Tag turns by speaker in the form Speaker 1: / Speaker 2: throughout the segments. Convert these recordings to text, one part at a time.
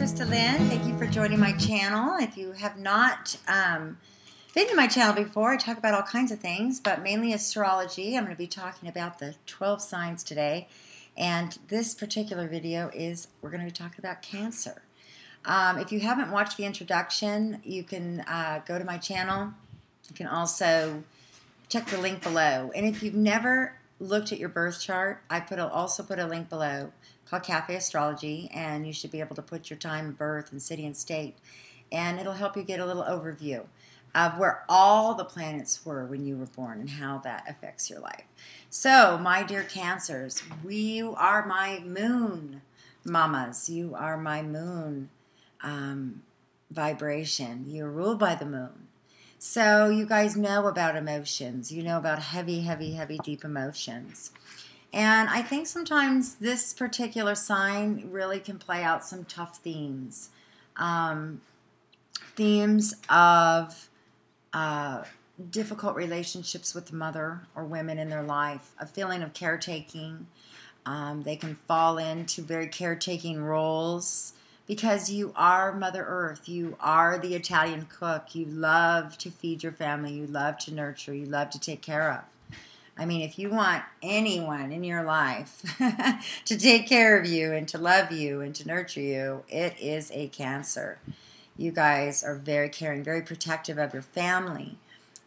Speaker 1: Chrystal Lynn. Thank you for joining my channel. If you have not been to my channel before, I talk about all kinds of things, but mainly astrology. I'm going to be talking about the 12 signs today. And this particular video is, we're going to be talking about Cancer. If you haven't watched the introduction, you can go to my channel. You can also check the link below. And if you've never looked at your birth chart, I also put a link below called Cafe Astrology, and you should be able to put your time of birth and city and state, and it'll help you get a little overview of where all the planets were when you were born and how that affects your life. So, my dear Cancers, you are my moon mamas. You are my moon vibration. You're ruled by the moon. So you guys know about emotions. You know about heavy, heavy, heavy, deep emotions. And I think sometimes this particular sign really can play out some tough themes. Themes of difficult relationships with the mother or women in their life, a feeling of caretaking. They can fall into very caretaking roles because you are Mother Earth. You are the Italian cook. You love to feed your family. You love to nurture. You love to take care of. I mean, if you want anyone in your life to take care of you and to love you and to nurture you, it is a Cancer. You guys are very caring, very protective of your family.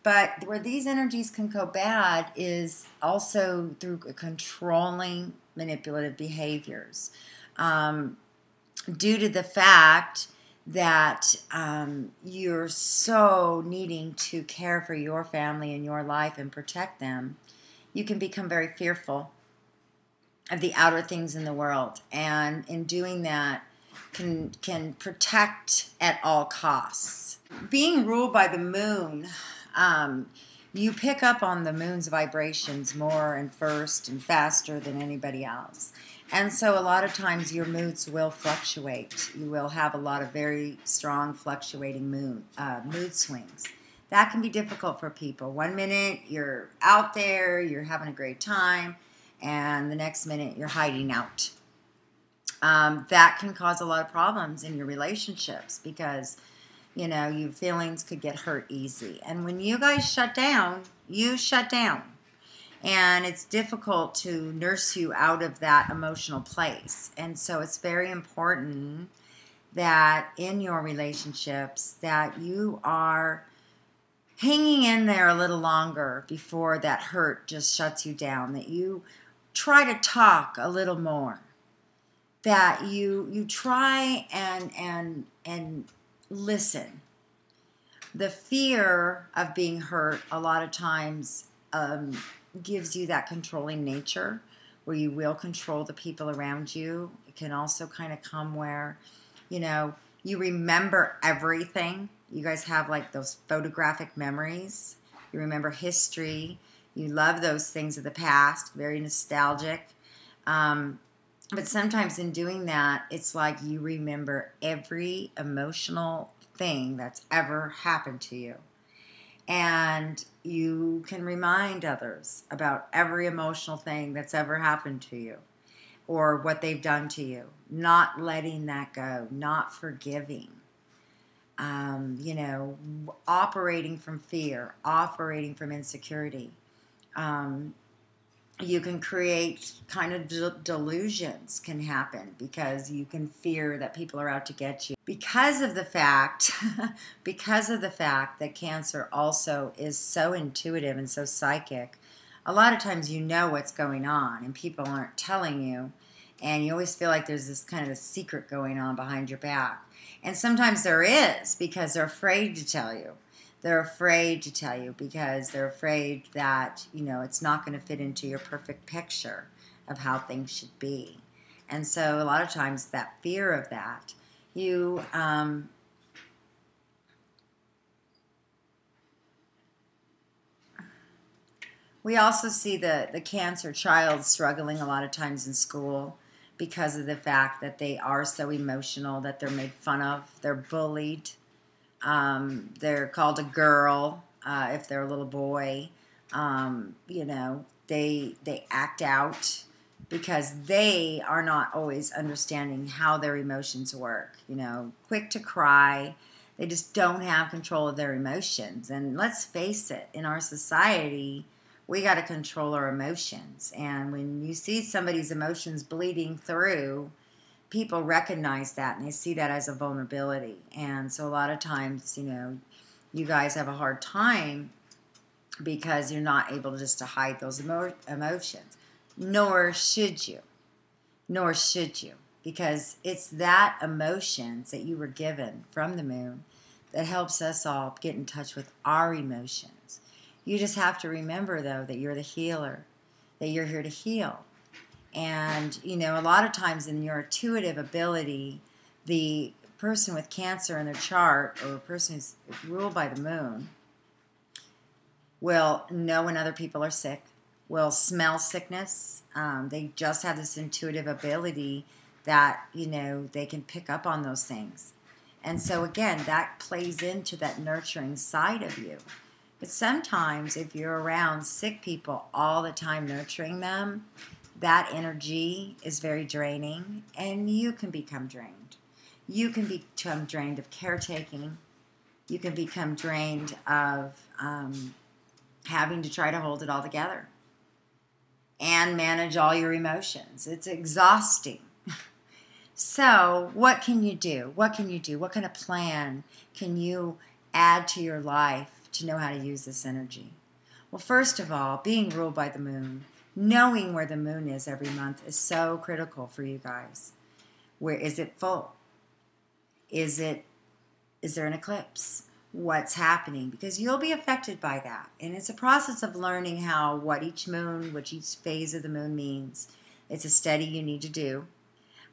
Speaker 1: But where these energies can go bad is also through controlling, manipulative behaviors. Due to the fact that you're so needing to care for your family and your life and protect them, you can become very fearful of the outer things in the world. And in doing that, can protect at all costs. Being ruled by the moon, you pick up on the moon's vibrations more and first and faster than anybody else. And so a lot of times your moods will fluctuate. You will have a lot of very strong fluctuating mood swings. That can be difficult for people. One minute you're out there, you're having a great time, and the next minute you're hiding out. That can cause a lot of problems in your relationships because, you know, your feelings could get hurt easy. And when you guys shut down, you shut down. And it's difficult to nurse you out of that emotional place. And so it's very important that in your relationships that you are hanging in there a little longer before that hurt just shuts you down, that you try to talk a little more, that you try and listen. The fear of being hurt a lot of times gives you that controlling nature where you will control the people around you. It can also kind of come where, you know, you remember everything. You guys have like those photographic memories. You remember history. You love those things of the past, very nostalgic. But sometimes in doing that, it's like you remember every emotional thing that's ever happened to you. And you can remind others about every emotional thing that's ever happened to you or what they've done to you. Not letting that go, not forgiving. You know, operating from fear, operating from insecurity. You can create kind of delusions can happen because you can fear that people are out to get you. Because of the fact that Cancer also is so intuitive and so psychic, a lot of times you know what's going on and people aren't telling you, and you always feel like there's this kind of a secret going on behind your back. And sometimes there is because they're afraid to tell you. They're afraid to tell you because they're afraid that, you know, it's not going to fit into your perfect picture of how things should be. And so a lot of times that fear of that, you we also see the Cancer child struggling a lot of times in school because of the fact that they are so emotional, that they're made fun of, they're bullied. They're called a girl if they're a little boy. You know, they act out. because they are not always understanding how their emotions work. Quick to cry. They just don't have control of their emotions. And let's face it, in our society, we got to control our emotions. And when you see somebody's emotions bleeding through, people recognize that and they see that as a vulnerability. And so a lot of times, you guys have a hard time because you're not able just to hide those emotions. Nor should you. Nor should you. Because it's that emotions that you were given from the moon that helps us all get in touch with our emotions. You just have to remember, though, that you're the healer, that you're here to heal. And, a lot of times in your intuitive ability, the person with Cancer in their chart, or a person who's ruled by the moon, will know when other people are sick, will smell sickness. They just have this intuitive ability that, they can pick up on those things. And so, again, that plays into that nurturing side of you. But sometimes if you're around sick people all the time nurturing them, that energy is very draining, and you can become drained. You can become drained of caretaking. You can become drained of having to try to hold it all together and manage all your emotions. It's exhausting. So what can you do? What can you do? What kind of plan can you add to your life to know how to use this energy? Well, first of all, being ruled by the moon, knowing where the moon is every month is so critical for you guys. Where is it full? Is there an eclipse? What's happening? Because you'll be affected by that. And it's a process of learning what each phase of the moon means. It's a study you need to do.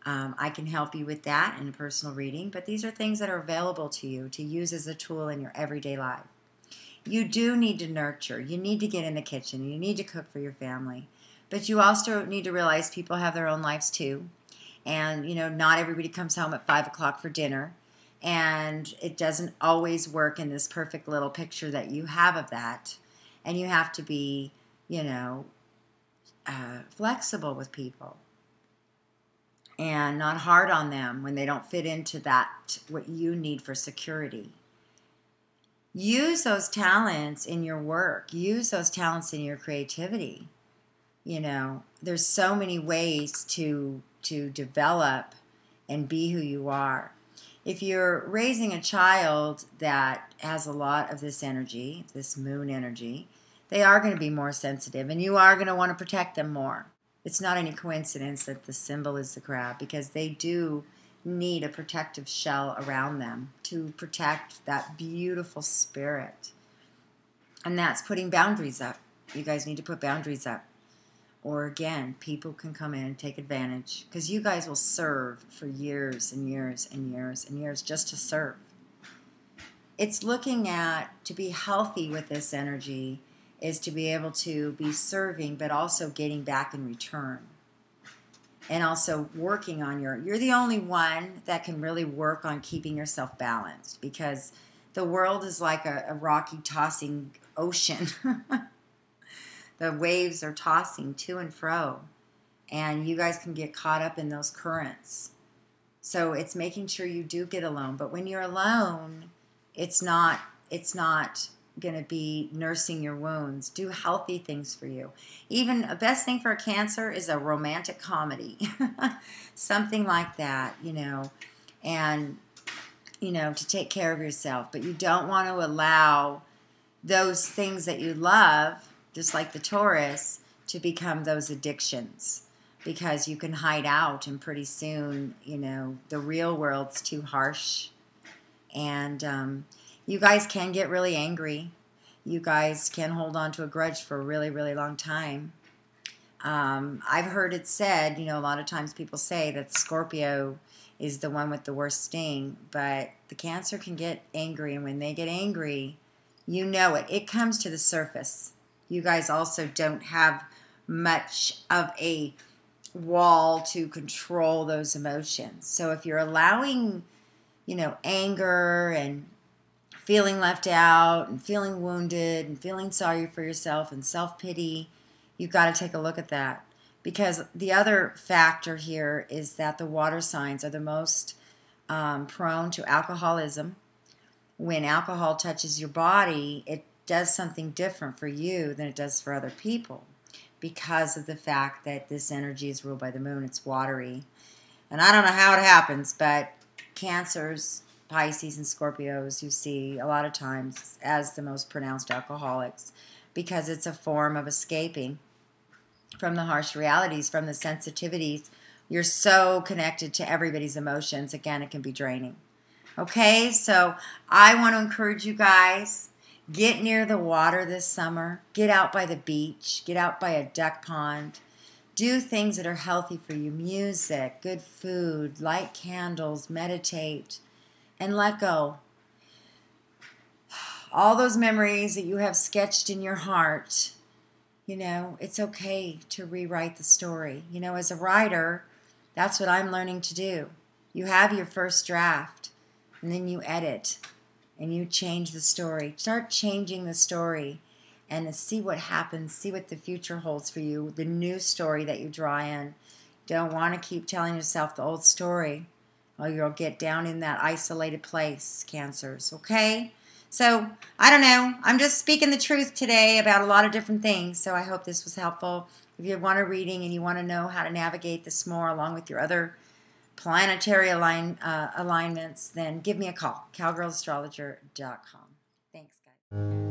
Speaker 1: I can help you with that in a personal reading, but these are things that are available to you to use as a tool in your everyday life. You do need to nurture. You need to get in the kitchen. You need to cook for your family. But you also need to realize people have their own lives too. And, not everybody comes home at 5 o'clock for dinner. And it doesn't always work in this perfect little picture that you have of that. And you have to be, flexible with people. And not hard on them when they don't fit into what you need for security. Use those talents in your work. Use those talents in your creativity. There's so many ways to develop and be who you are. If you're raising a child that has a lot of this energy, this moon energy, they are going to be more sensitive, and you are going to want to protect them more. It's not any coincidence that the symbol is the crab, because they do need a protective shell around them to protect that beautiful spirit. And that's putting boundaries up. You guys need to put boundaries up. Or again, people can come in and take advantage, because you guys will serve for years and years and years and years just to serve. It's looking at, to be healthy with this energy, is to be able to be serving, but also getting back in return. And also working on you're the only one that can really work on keeping yourself balanced, because the world is like a rocky, tossing ocean. The waves are tossing to and fro, and you guys can get caught up in those currents. So it's making sure you do get alone. But when you're alone, it's not going to be nursing your wounds. Do healthy things for you. Even a best thing for a Cancer is a romantic comedy. Something like that, and, to take care of yourself. But you don't want to allow those things that you love, just like the Taurus, to become those addictions, because you can hide out, and pretty soon, the real world's too harsh. And you guys can get really angry. You guys can hold on to a grudge for a really, really long time. I've heard it said, a lot of times people say that Scorpio is the one with the worst sting, but the Cancer can get angry, and when they get angry, it comes to the surface. You guys also don't have much of a wall to control those emotions. So if you're allowing, anger and feeling left out and feeling wounded and feeling sorry for yourself and self-pity, you've got to take a look at that, Because the other factor here is that the water signs are the most prone to alcoholism. When alcohol touches your body, it does something different for you than it does for other people because of the fact that this energy is ruled by the moon. It's watery. And I don't know how it happens, but Cancers, Pisces, and Scorpios you see a lot of times as the most pronounced alcoholics because it's a form of escaping from the harsh realities, from the sensitivities. You're so connected to everybody's emotions. Again, it can be draining. Okay, so I want to encourage you guys, get near the water this summer. Get out by the beach. Get out by a duck pond. Do things that are healthy for you. Music, good food, light candles, meditate, and let go. All those memories that you have sketched in your heart, it's okay to rewrite the story. As a writer, that's what I'm learning to do. You have your first draft, and then you edit, and you change the story. Start changing the story, and see what happens. See what the future holds for you, the new story that you draw in. Don't want to keep telling yourself the old story, or you'll get down in that isolated place, Cancers, okay? So, I don't know. I'm just speaking the truth today about a lot of different things, so I hope this was helpful. If you want a reading and you want to know how to navigate this more along with your other planetary alignments, then give me a call, cowgirlastrologer.com. Thanks, guys.